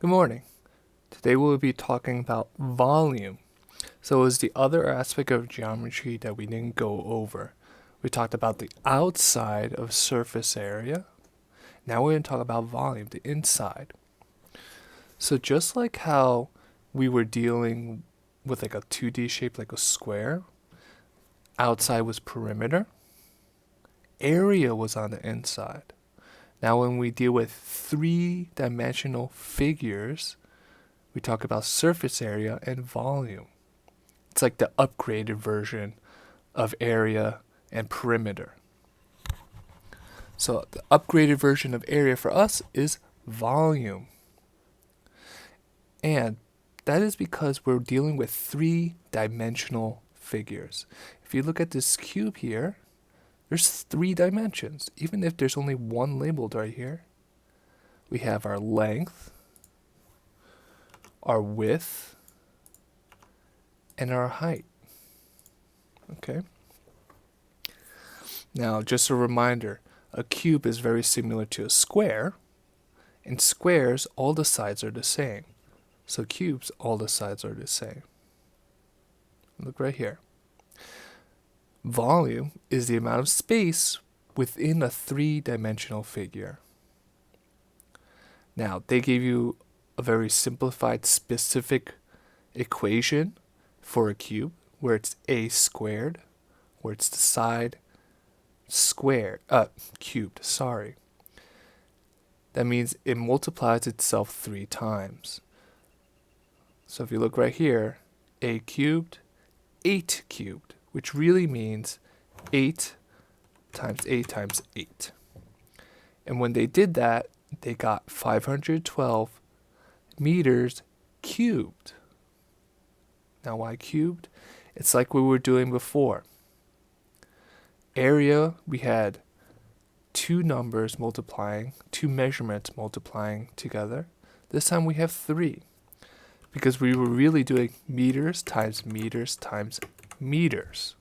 Good morning. Today we'll be talking about volume. So it was the other aspect of geometry that we didn't go over. We talked about the outside of surface area. Now we're going to talk about volume, the inside. So just like how we were dealing with like a 2D shape like a square, outside was perimeter, area was on the inside. Now when we deal with three-dimensional figures, we talk about surface area and volume. It's like the upgraded version of area and perimeter. So the upgraded version of area for us is volume. And that is because we're dealing with three-dimensional figures. If you look at this cube here, there's 3 dimensions. Even if there's only one labeled right here, we have our length, our width, and our height. Okay? Now, just a reminder, a cube is very similar to a square. In squares, all the sides are the same. So cubes, all the sides are the same. Look right here. Volume is the amount of space within a three-dimensional figure. Now, they gave you a very simplified, specific equation for a cube, where it's a squared, where it's the side cubed, sorry. That means it multiplies itself 3 times. So if you look right here, a cubed, 8 cubed, which really means 8 times 8 times 8. And when they did that, they got 512 meters cubed. Now why cubed? It's like we were doing before. Area, we had 2 numbers multiplying, 2 measurements multiplying together. This time we have 3. Because we were really doing meters times meters times meters.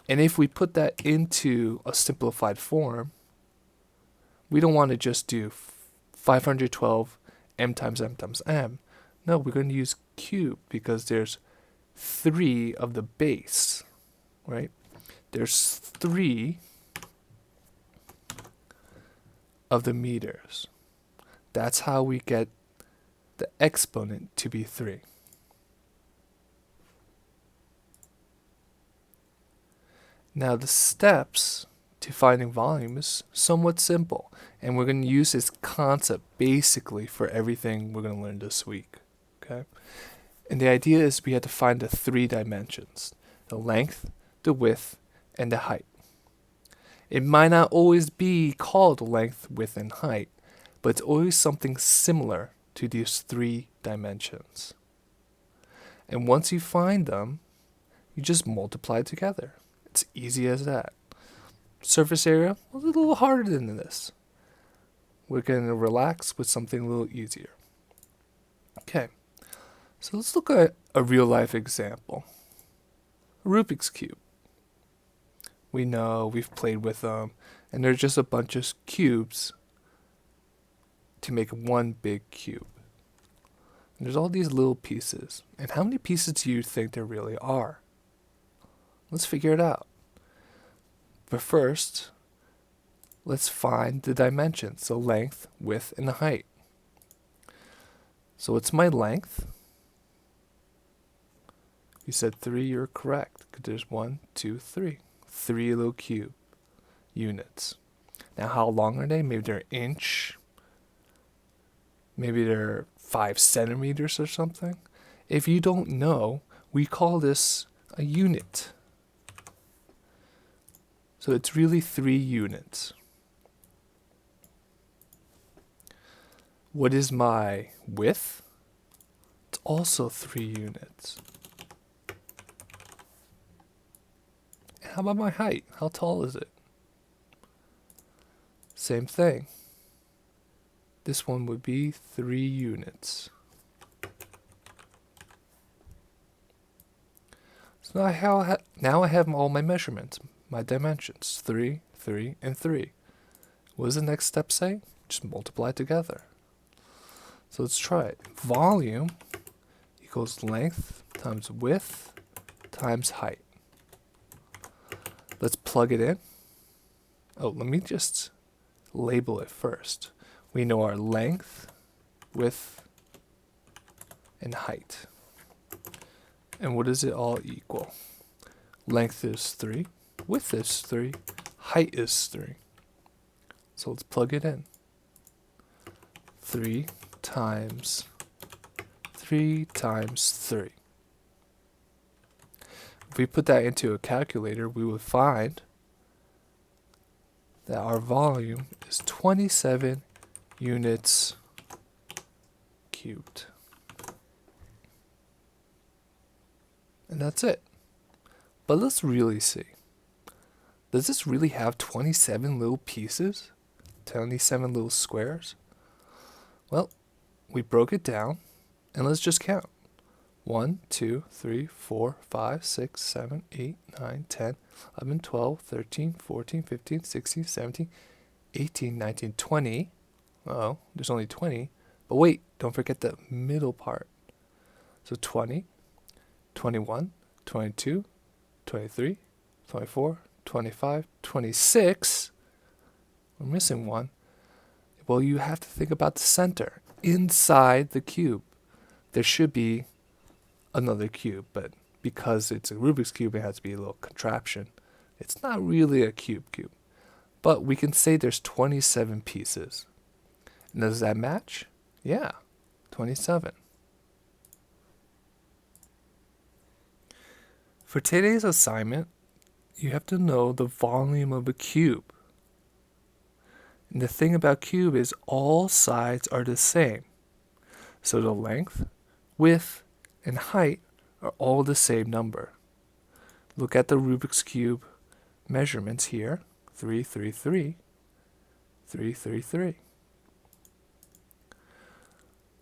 And if we put that into a simplified form, we don't want to just do 512 m times m times m. No, we're going to use cube because there's 3 of the base, right? There's 3 of the meters. That's how we get the exponent to be 3. Now the steps to finding volume is somewhat simple, and we're going to use this concept basically for everything we're going to learn this week. Okay? And the idea is we have to find the 3 dimensions: the length, the width, and the height. It might not always be called length, width, and height, but it's always something similar to these 3 dimensions. And once you find them, you just multiply together. It's easy as that. Surface area, a little harder than this. We're going to relax with something a little easier. Okay, so let's look at a real life example. A Rubik's Cube. We know, we've played with them, and they're just a bunch of cubes to make one big cube. And there's all these little pieces. And how many pieces do you think there really are? Let's figure it out. But first, let's find the dimensions, so length, width, and height. So what's my length? You said 3, you're correct, because there's 1, 2, 3. 3 little cube units. Now how long are they? Maybe they're an inch. Maybe they're 5 centimeters or something. If you don't know, we call this a unit. So it's really 3 units. What is my width? It's also 3 units. How about my height? How tall is it? Same thing. This one would be 3 units. So now I have all my measurements, my dimensions, 3, 3, and 3. What does the next step say? Just multiply together. So let's try it. Volume equals length times width times height. Let's plug it in. Oh, let me just label it first. We know our length, width, and height. And what does it all equal? Length is 3, width is 3, height is 3. So let's plug it in. 3 times 3 times 3. If we put that into a calculator, we would find that our volume is 27 units cubed. And that's it. But let's really see. Does this really have 27 little pieces? 27 little squares? Well, we broke it down, and let's just count. 1, 2, 3, 4, 5, 6, 7, 8, 9, 10, 11, 12, 13, 14, 15, 16, 17, 18, 19, 20. Uh-oh, there's only 20. But wait, don't forget the middle part. So 20, 21, 22, 23, 24, 25, 26. We're missing one. Well, you have to think about the center. Inside the cube, there should be another cube, but because it's a Rubik's Cube, it has to be a little contraption. It's not really a cube. But we can say there's 27 pieces. And does that match? Yeah, 27. For today's assignment, you have to know the volume of a cube. And the thing about cube is all sides are the same. So the length, width, and height are all the same number. Look at the Rubik's Cube measurements here. 3, 3, 3, 3, 3, 3.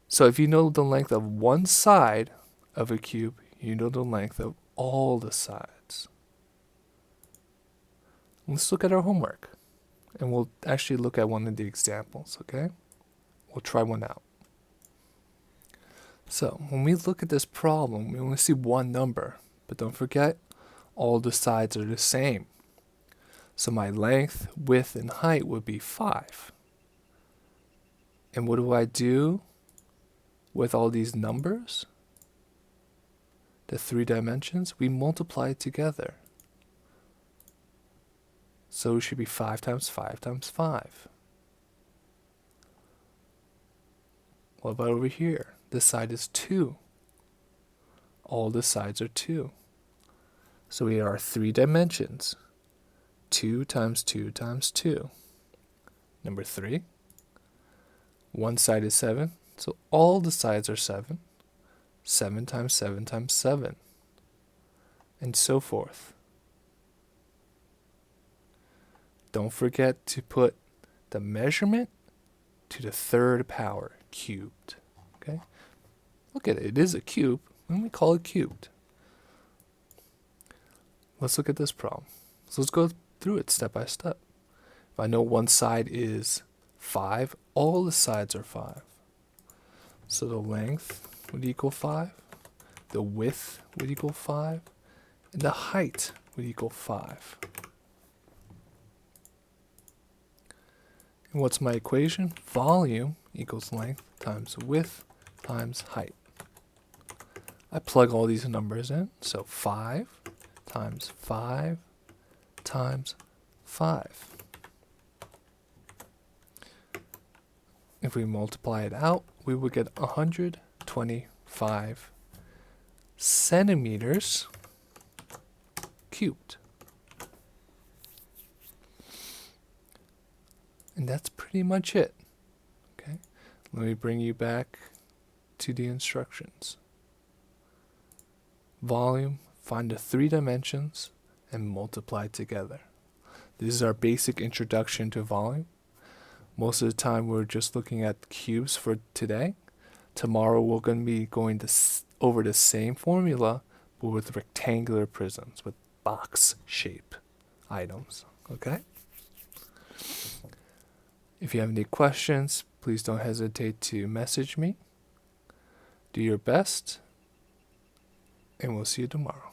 So if you know the length of one side of a cube, you know the length of all the sides. Let's look at our homework. And we'll actually look at one of the examples, okay? We'll try one out. So when we look at this problem, we only see one number. But don't forget, all the sides are the same. So my length, width, and height would be 5. And what do I do with all these numbers? The 3 dimensions, we multiply it together. So it should be 5 times 5 times 5. What about over here? This side is 2. All the sides are 2. So we are 3 dimensions. 2 times 2 times 2. Number 3. One side is 7. So all the sides are 7. 7 times 7 times 7. And so forth. Don't forget to put the measurement to the 3rd power cubed. Okay? Look at it. It is a cube. And we call it cubed. Let's look at this problem. So let's go through it step by step. If I know one side is 5, all the sides are 5. So the length would equal 5. The width would equal 5. And the height would equal 5. And what's my equation? Volume equals length times width times height. I plug all these numbers in. So 5 times 5 times 5. If we multiply it out, we would get 125 centimeters cubed. And that's pretty much it. Okay, let me bring you back to the instructions. Volume, find the 3 dimensions and multiply together. This is our basic introduction to volume. Most of the time we're just looking at cubes for today. Tomorrow we're going to be going over the same formula, but with rectangular prisms, with box shape items. Okay? If you have any questions, Please don't hesitate to message me. Do your best, and we'll see you tomorrow.